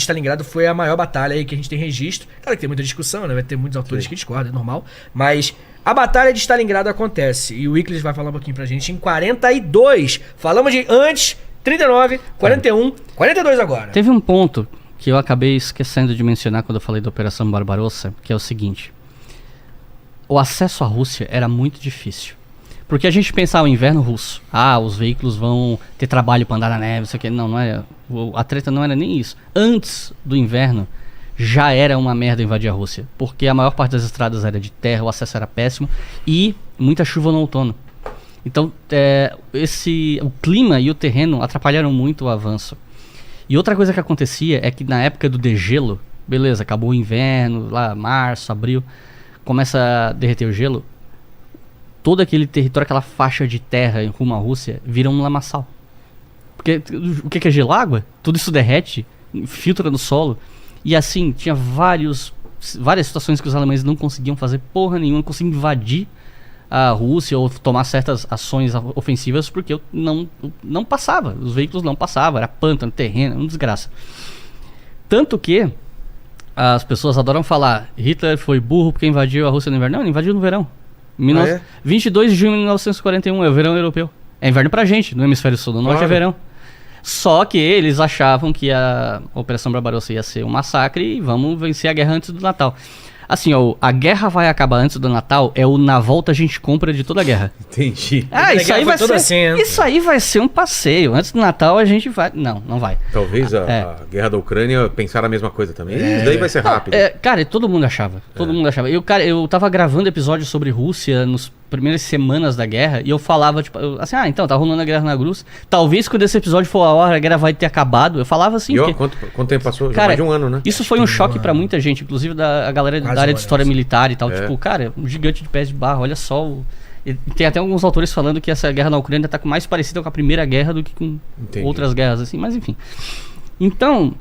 Stalingrado foi a maior batalha aí que a gente tem registro. Claro que tem muita discussão, né? Vai ter muitos autores que discordam, é normal. Mas a batalha de Stalingrado acontece. E o Wickles vai falar um pouquinho pra gente em 42. Falamos de antes, 39, 41, 42 agora. Teve um ponto que eu acabei esquecendo de mencionar quando eu falei da Operação Barbarossa, que é o seguinte. O acesso à Rússia era muito difícil. Porque a gente pensava o inverno russo. Os veículos vão ter trabalho pra andar na neve, isso aqui. Não é. A treta não era nem isso. Antes do inverno, já era uma merda invadir a Rússia. Porque a maior parte das estradas era de terra, o acesso era péssimo e muita chuva no outono. Então, o clima e o terreno atrapalharam muito o avanço. E outra coisa que acontecia é que na época do degelo, beleza, acabou o inverno, lá março, abril, começa a derreter o gelo, todo aquele território, aquela faixa de terra em rumo à Rússia, vira um lamaçal. Porque o que é gelo? Água? Tudo isso derrete, filtra no solo. E assim, tinha várias situações que os alemães não conseguiam fazer porra nenhuma, não conseguiam invadir a Rússia ou tomar certas ações ofensivas porque não passava, os veículos não passavam, era pântano, terreno, uma desgraça. Tanto que as pessoas adoram falar, Hitler foi burro porque invadiu a Rússia no inverno. Não, ele invadiu no verão. 22 de junho de 1941, é o verão europeu. É inverno pra gente, no hemisfério sul, do norte é verão. Só que eles achavam que a Operação Barbarossa ia ser um massacre e vamos vencer a guerra antes do Natal. Assim, a guerra vai acabar antes do Natal, na volta a gente compra de toda a guerra. Entendi. Isso aí vai ser um passeio. Antes do Natal a gente vai... Não vai. Talvez a guerra da Ucrânia pensar a mesma coisa também. Isso daí vai ser rápido. Cara, todo mundo achava. Todo mundo achava. Eu tava gravando episódios sobre Rússia nos primeiras semanas da guerra e eu falava, tipo, assim, então, tá rolando a guerra na Rússia. Talvez quando esse episódio for a hora, a guerra vai ter acabado. Eu falava assim. Quanto tempo passou? Cara, já mais de um ano, né? Isso foi um choque pra muita gente, inclusive a galera da área de história militar e tal. Tipo, cara, um gigante de pés de barro, olha só. Tem até alguns autores falando que essa guerra na Ucrânia tá mais parecida com a Primeira Guerra do que com outras guerras, assim, mas enfim. Então,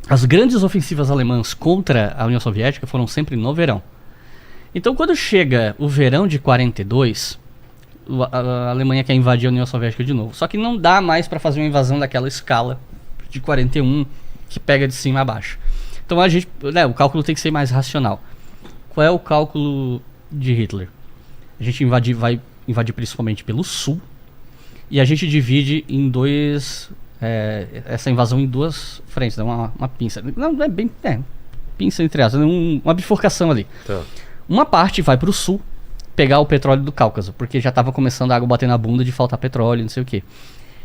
as grandes ofensivas alemãs contra a União Soviética foram sempre no verão. Então, quando chega o verão de 42, a Alemanha quer invadir a União Soviética de novo. Só que não dá mais para fazer uma invasão daquela escala de 41 que pega de cima a baixo. Então, o cálculo tem que ser mais racional. Qual é o cálculo de Hitler? A gente vai invadir principalmente pelo sul e a gente divide em essa invasão em duas frentes, dá uma pinça. Não é bem... pinça entre aspas, uma bifurcação ali. Tá. Uma parte vai pro sul pegar o petróleo do Cáucaso, porque já estava começando a água bater na bunda de faltar petróleo, não sei o quê.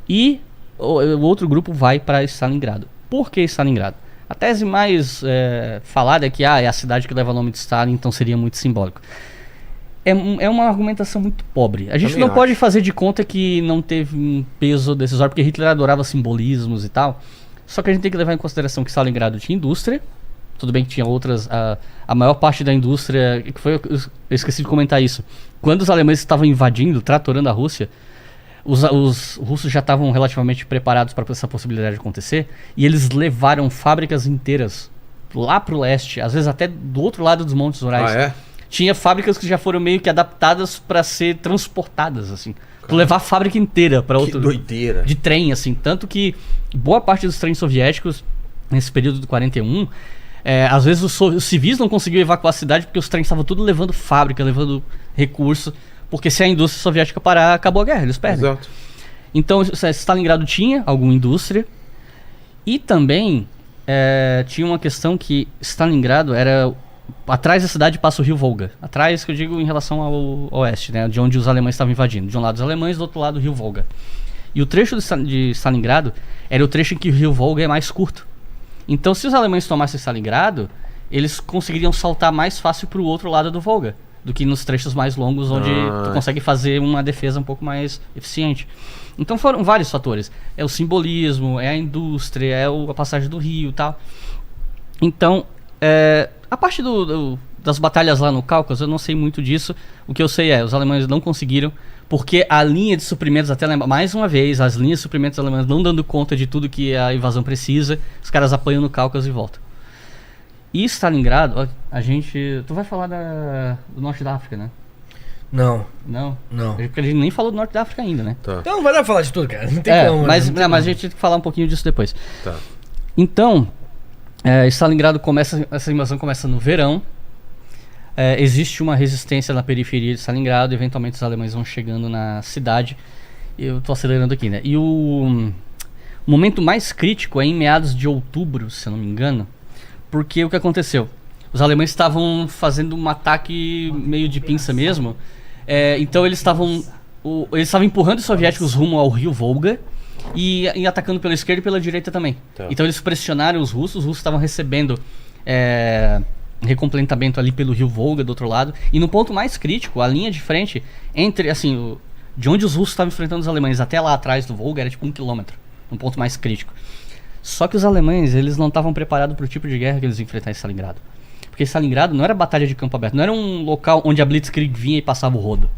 E o outro grupo vai para Stalingrado. Por que Stalingrado? A tese mais falada é que é a cidade que leva o nome de Stalin, então seria muito simbólico. É uma argumentação muito pobre. A gente não pode fazer de conta que não teve um peso decisório, porque Hitler adorava simbolismos e tal. Só que a gente tem que levar em consideração que Stalingrado tinha indústria. Tudo bem que tinha outras... A maior parte da indústria... Eu esqueci de comentar isso. Quando os alemães estavam invadindo, tratorando a Rússia, os russos já estavam relativamente preparados para essa possibilidade de acontecer. E eles levaram fábricas inteiras lá pro leste. Às vezes até do outro lado dos Montes Urais. Tinha fábricas que já foram meio que adaptadas para ser transportadas, assim. Pra levar a fábrica inteira para outro... Que doideira. De trem, assim. Tanto que boa parte dos trens soviéticos, nesse período de 41... às vezes os civis não conseguiam evacuar a cidade porque os trens estavam tudo levando fábrica, levando recurso, porque se a indústria soviética parar, acabou a guerra, eles perdem. Exato. Então Stalingrado tinha alguma indústria e também tinha uma questão que Stalingrado era... Atrás da cidade passa o rio Volga. Atrás, que eu digo, em relação ao oeste, né, de onde os alemães estavam invadindo. De um lado os alemães, do outro lado o rio Volga. E o trecho de Stalingrado era o trecho em que o rio Volga é mais curto. Então, se os alemães tomassem Stalingrado, eles conseguiriam saltar mais fácil para o outro lado do Volga do que nos trechos mais longos, onde tu consegue fazer uma defesa um pouco mais eficiente. Então, foram vários fatores. É o simbolismo, é a indústria, é a passagem do rio e tal. Então, a parte das batalhas lá no Cáucaso, eu não sei muito disso. O que eu sei os alemães não conseguiram, porque a linha de suprimentos, até lembra, mais uma vez, as linhas de suprimentos alemãs não dando conta de tudo que a invasão precisa, os caras apanham no Cáucaso e voltam. E Stalingrado, tu vai falar do norte da África, né? Não. Não? Não. Porque a gente nem falou do norte da África ainda, né? Tá. Então vai dar pra falar de tudo, cara. Não tem como. Mas a gente tem que falar um pouquinho disso depois. Tá. Então, Stalingrado essa invasão começa no verão. Existe uma resistência na periferia de Stalingrado. Eventualmente os alemães vão chegando na cidade. Eu tô acelerando aqui, né? E o momento mais crítico é em meados de outubro, se eu não me engano. Porque o que aconteceu? Os alemães estavam fazendo um ataque meio de pinça mesmo. Então eles estavam empurrando os soviéticos rumo ao rio Volga e atacando pela esquerda e pela direita também. Tá. Então eles pressionaram os russos estavam recebendo recompletamento ali pelo rio Volga do outro lado. E no ponto mais crítico, a linha de frente entre, assim, de onde os russos estavam enfrentando os alemães até lá atrás do Volga era tipo 1 quilômetro. Um ponto mais crítico. Só que os alemães, eles não estavam preparados para o tipo de guerra que eles iam enfrentar em Stalingrado. Porque Stalingrado não era batalha de campo aberto, não era um local onde a Blitzkrieg vinha e passava o rodo.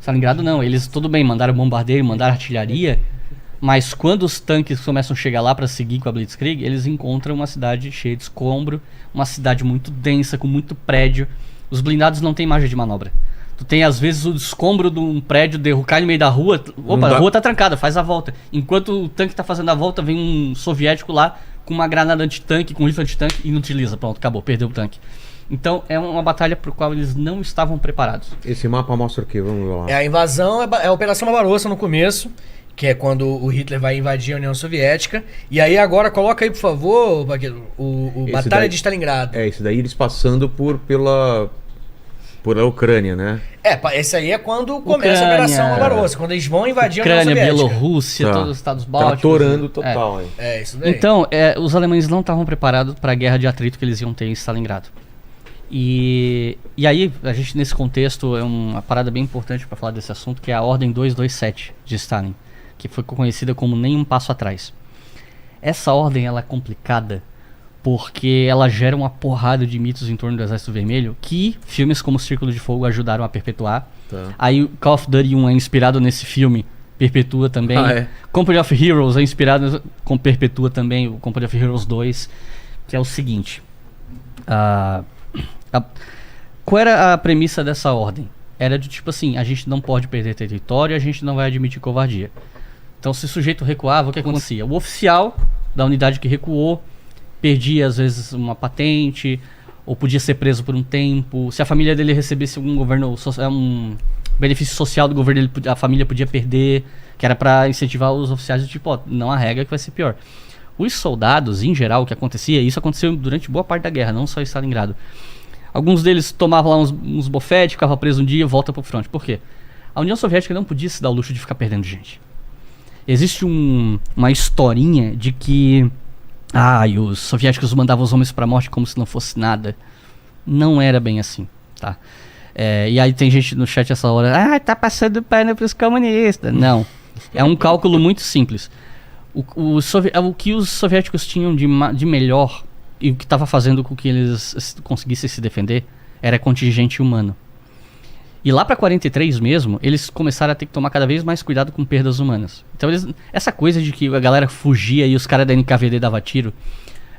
Stalingrado não, eles tudo bem, mandaram bombardeio, mandaram artilharia, mas quando os tanques começam a chegar lá para seguir com a Blitzkrieg, eles encontram uma cidade cheia de escombro, uma cidade muito densa, com muito prédio. Os blindados não têm margem de manobra. Tu tem, às vezes, o escombro de um prédio cai no meio da rua. Opa, a rua tá trancada, faz a volta. Enquanto o tanque tá fazendo a volta, vem um soviético lá com uma granada antitanque, com rifle antitanque, e inutiliza. Pronto, acabou, perdeu o tanque. Então, é uma batalha pro qual eles não estavam preparados. Esse mapa mostra o quê? Vamos lá. A invasão, é a Operação Barbarossa no começo, que é quando o Hitler vai invadir a União Soviética. E aí agora, coloca aí, por favor, o Batalha de Stalingrado. Isso daí eles passando pela Ucrânia, né? Esse aí é quando começa a Operação Barbarossa, quando eles vão invadir a União Soviética. Bielorrússia, todos os estados bálticos. Torando total. Isso daí. Então, os alemães não estavam preparados para a guerra de atrito que eles iam ter em Stalingrado. E aí, a gente nesse contexto, é uma parada bem importante para falar desse assunto, que é a Ordem 227 de Stalin, que foi conhecida como Nem um Passo Atrás. Essa ordem, ela é complicada, porque ela gera uma porrada de mitos em torno do Exército Vermelho que filmes como Círculo de Fogo ajudaram a perpetuar. Tá. Aí o Call of Duty 1 é inspirado nesse filme, perpetua também. Company of Heroes é inspirado com perpetua também, o Company of Heroes 2, que é o seguinte. Qual era a premissa dessa ordem? Era de tipo assim, a gente não pode perder território, a gente não vai admitir covardia. Então se o sujeito recuava, o que acontecia? O oficial da unidade que recuou perdia às vezes uma patente, ou podia ser preso por um tempo. Se a família dele recebesse um benefício social do governo, a família podia perder, que era para incentivar os oficiais de tipo, não arrega que vai ser pior. Os soldados, em geral, o que acontecia, isso aconteceu durante boa parte da guerra, não só em Stalingrado. Alguns deles tomavam lá uns bofetes, ficavam presos um dia e voltam pro front. Por quê? A União Soviética não podia se dar o luxo de ficar perdendo gente. Existe uma historinha de que e os soviéticos mandavam os homens pra morte como se não fosse nada. Não era bem assim, tá? E aí tem gente no chat essa hora, tá passando perna pros comunistas. Não, é um cálculo muito simples. O que os soviéticos tinham de melhor e o que estava fazendo com que eles conseguissem se defender era contingente humano. E lá para 43 mesmo, eles começaram a ter que tomar cada vez mais cuidado com perdas humanas. Então essa coisa de que a galera fugia e os caras da NKVD davam tiro,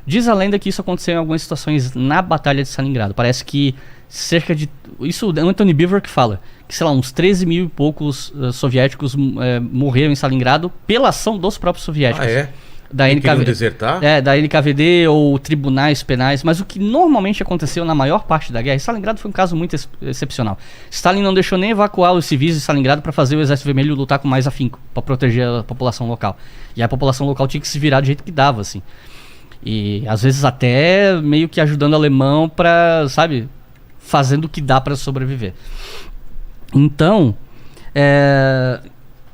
diz a lenda que isso aconteceu em algumas situações na Batalha de Stalingrado. Parece que cerca de... Isso é o Anthony Beevor que fala. Que, sei lá, uns 13 mil e poucos soviéticos morreram em Stalingrado pela ação dos próprios soviéticos. Da NKVD, desertar? Da NKVD ou tribunais penais. Mas o que normalmente aconteceu na maior parte da guerra, Stalingrado foi um caso muito excepcional. Stalin não deixou nem evacuar os civis de Stalingrado para fazer o Exército Vermelho lutar com mais afinco, para proteger a população local. E a população local tinha que se virar do jeito que dava, assim. E às vezes até meio que ajudando o alemão para, sabe, fazendo o que dá para sobreviver. Então,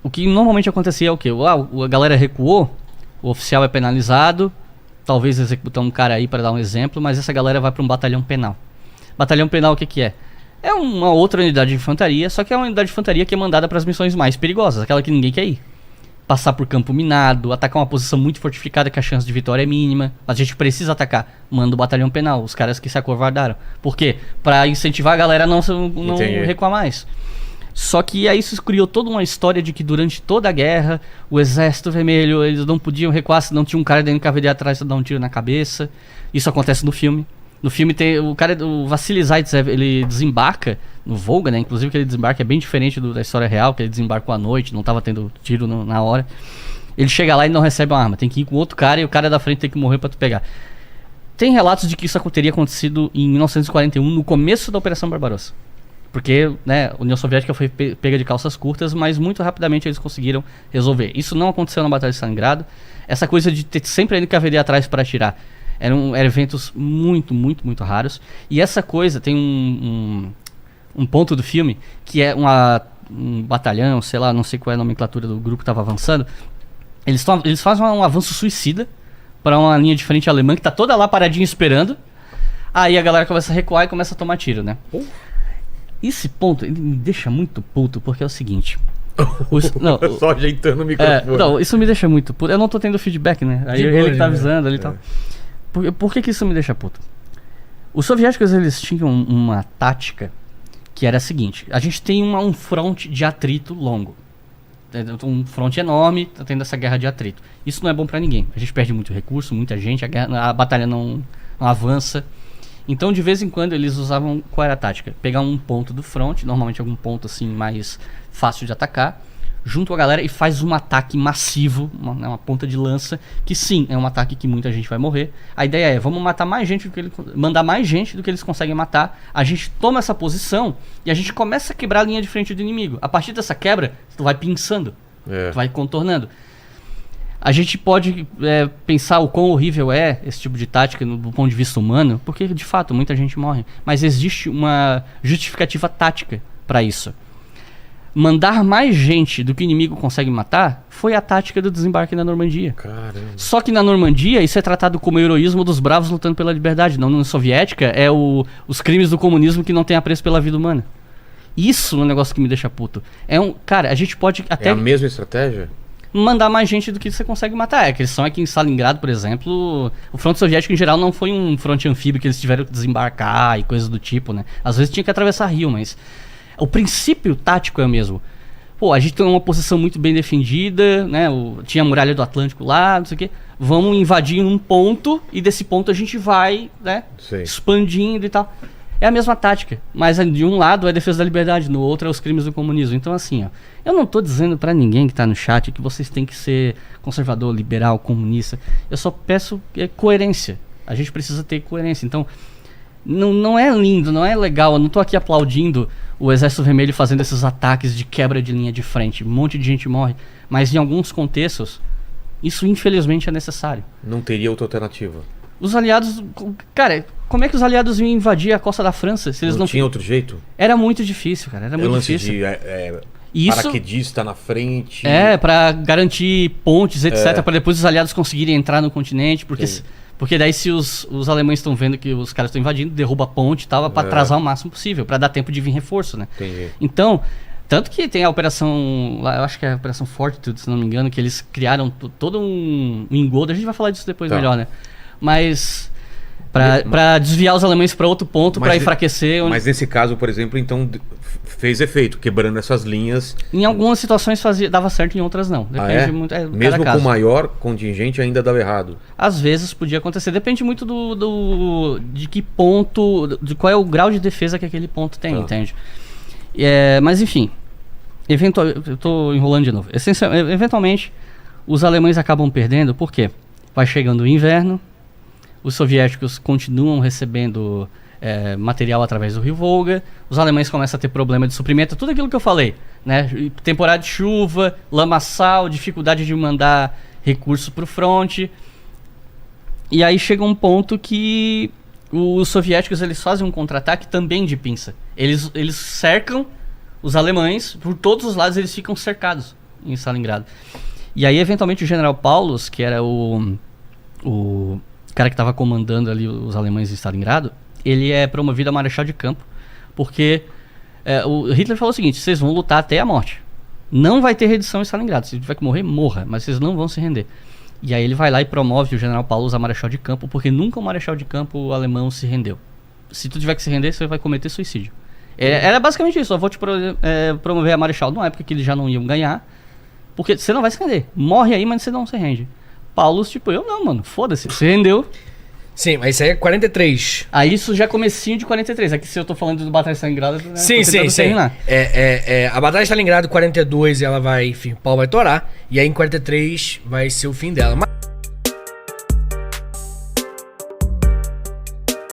o que normalmente acontecia é o quê? A galera recuou, o oficial é penalizado, talvez executar um cara aí para dar um exemplo, mas essa galera vai para um batalhão penal. Batalhão penal o que é? É uma outra unidade de infantaria, só que é uma unidade de infantaria que é mandada para as missões mais perigosas, aquela que ninguém quer ir. Passar por campo minado, atacar uma posição muito fortificada que a chance de vitória é mínima. A gente precisa atacar. Manda o batalhão penal, os caras que se acovardaram. Por quê? Pra incentivar a galera a não recuar mais. Só que aí isso criou toda uma história de que durante toda a guerra, o Exército Vermelho, eles não podiam recuar se não tinha um cara da NKVD atrás pra dar um tiro na cabeça. Isso acontece no filme. No filme tem o Vassili Zaitsev, ele desembarca no Volga, né? Inclusive que ele desembarca é bem diferente da história real, que ele desembarcou à noite, não tava tendo tiro na hora. Ele chega lá e não recebe uma arma, tem que ir com outro cara e o cara da frente tem que morrer pra tu pegar. Tem relatos de que isso teria acontecido em 1941, no começo da Operação Barbarossa. Porque, né, a União Soviética foi pega de calças curtas, mas muito rapidamente eles conseguiram resolver. Isso não aconteceu na Batalha de Stalingrado. Essa coisa de ter sempre a NKVD atrás para atirar. Eram eventos muito, muito, muito raros. E essa coisa, tem um ponto do filme, que é um batalhão, sei lá, não sei qual é a nomenclatura do grupo que estava avançando. Eles fazem um avanço suicida para uma linha de frente alemã que tá toda lá paradinha esperando. Aí a galera começa a recuar e começa a tomar tiro, né? Esse ponto, ele me deixa muito puto, porque é o seguinte... Só ajeitando o microfone. Não, isso me deixa muito puto. Eu não tô tendo feedback, né? Aí ele que tá avisando ali e tal. Por que isso me deixa puto? Os soviéticos, eles tinham uma tática que era a seguinte. A gente tem um front de atrito longo. Um front enorme, tá tendo essa guerra de atrito. Isso não é bom pra ninguém. A gente perde muito recurso, muita gente, a batalha não avança. Então, de vez em quando, eles usavam... Qual era a tática? Pegar um ponto do front, normalmente algum ponto assim mais fácil de atacar, junto a galera e faz um ataque massivo, uma ponta de lança, que sim, é um ataque que muita gente vai morrer. A ideia é, vamos matar mais gente mandar mais gente do que eles conseguem matar. A gente toma essa posição e a gente começa a quebrar a linha de frente do inimigo. A partir dessa quebra, tu vai pinçando, tu vai contornando. A gente pode pensar o quão horrível é esse tipo de tática do ponto de vista humano, porque de fato muita gente morre. Mas existe uma justificativa tática para isso. Mandar mais gente do que o inimigo consegue matar foi a tática do desembarque na Normandia. Caramba. Só que na Normandia isso é tratado como heroísmo dos bravos lutando pela liberdade. Na União Soviética é os crimes do comunismo que não tem apreço pela vida humana. Isso é um negócio que me deixa puto. Cara, a gente pode até... É a mesma estratégia? Mandar mais gente do que você consegue matar. A questão é que em Stalingrado, por exemplo, o fronte soviético em geral não foi um fronte anfíbio que eles tiveram que desembarcar e coisas do tipo, né? Às vezes tinha que atravessar rio, mas o princípio tático é o mesmo. Pô, a gente tem uma posição muito bem defendida, né? Tinha a muralha do Atlântico lá, não sei o quê. Vamos invadir um ponto e desse ponto a gente vai, né? Expandindo e tal. É a mesma tática, mas de um lado é a defesa da liberdade, no outro é os crimes do comunismo. Então assim, ó, eu não tô dizendo pra ninguém que tá no chat que vocês têm que ser conservador, liberal, comunista. Eu só peço coerência. A gente precisa ter coerência. Então, não é lindo, não é legal. Eu não tô aqui aplaudindo o Exército Vermelho fazendo esses ataques de quebra de linha de frente. Um monte de gente morre. Mas em alguns contextos, isso infelizmente é necessário. Não teria outra alternativa. Os aliados... Cara, como é que os aliados iam invadir a costa da França? Se eles não tinha outro jeito? Era muito difícil, cara. Era muito difícil. Paraquedista na frente. Pra garantir pontes, etc. Pra depois os aliados conseguirem entrar no continente. Porque daí se os alemães estão vendo que os caras estão invadindo, derruba a ponte e tal, pra atrasar o máximo possível, pra dar tempo de vir reforço, né? Entendi. Então, tanto que tem a operação, eu acho que é a Operação Fortitude, se não me engano, que eles criaram todo um engodo. A gente vai falar disso depois melhor, né? Mas pra desviar os alemães para outro ponto, para enfraquecer. Mas nesse caso, por exemplo, então fez efeito, quebrando essas linhas. Em algumas situações dava certo, em outras não. Depende muito. Mesmo com maior contingente ainda dava errado. Às vezes podia acontecer. Depende muito de que ponto, de qual é o grau de defesa que aquele ponto tem, entende? Mas enfim, eu tô enrolando de novo. Eventualmente, os alemães acabam perdendo, por quê? Vai chegando o inverno. Os soviéticos continuam recebendo material através do rio Volga. Os alemães começam a ter problema de suprimento. Tudo aquilo que eu falei, né? Temporada de chuva, lamaçal, dificuldade de mandar recursos para o fronte. E aí chega um ponto que os soviéticos eles fazem um contra-ataque também de pinça. Eles cercam os alemães. Por todos os lados eles ficam cercados em Stalingrado. E aí eventualmente o general Paulus, que era o cara que estava comandando ali os alemães em Stalingrado, ele é promovido a marechal de campo, porque o Hitler falou o seguinte: vocês vão lutar até a morte. Não vai ter redição em Stalingrado. Se tiver que morrer, morra, mas vocês não vão se render. E aí ele vai lá e promove o general Paulus a marechal de campo, porque nunca um marechal de campo alemão se rendeu. Se tu tiver que se render, você vai cometer suicídio. Era basicamente isso: eu vou te promover a marechal numa época que eles já não iam ganhar, porque você não vai se render. Morre aí, mas você não se rende. Paulus, eu não, mano, foda-se, se rendeu. Sim, mas isso aí é 43. Aí isso já é comecinho de 43. Aqui se eu tô falando do Batalha de Stalingrado, né? Sim. A Batalha de Stalingrado 42, ela vai, enfim, o pau vai torar. E aí em 43 vai ser o fim dela. Mas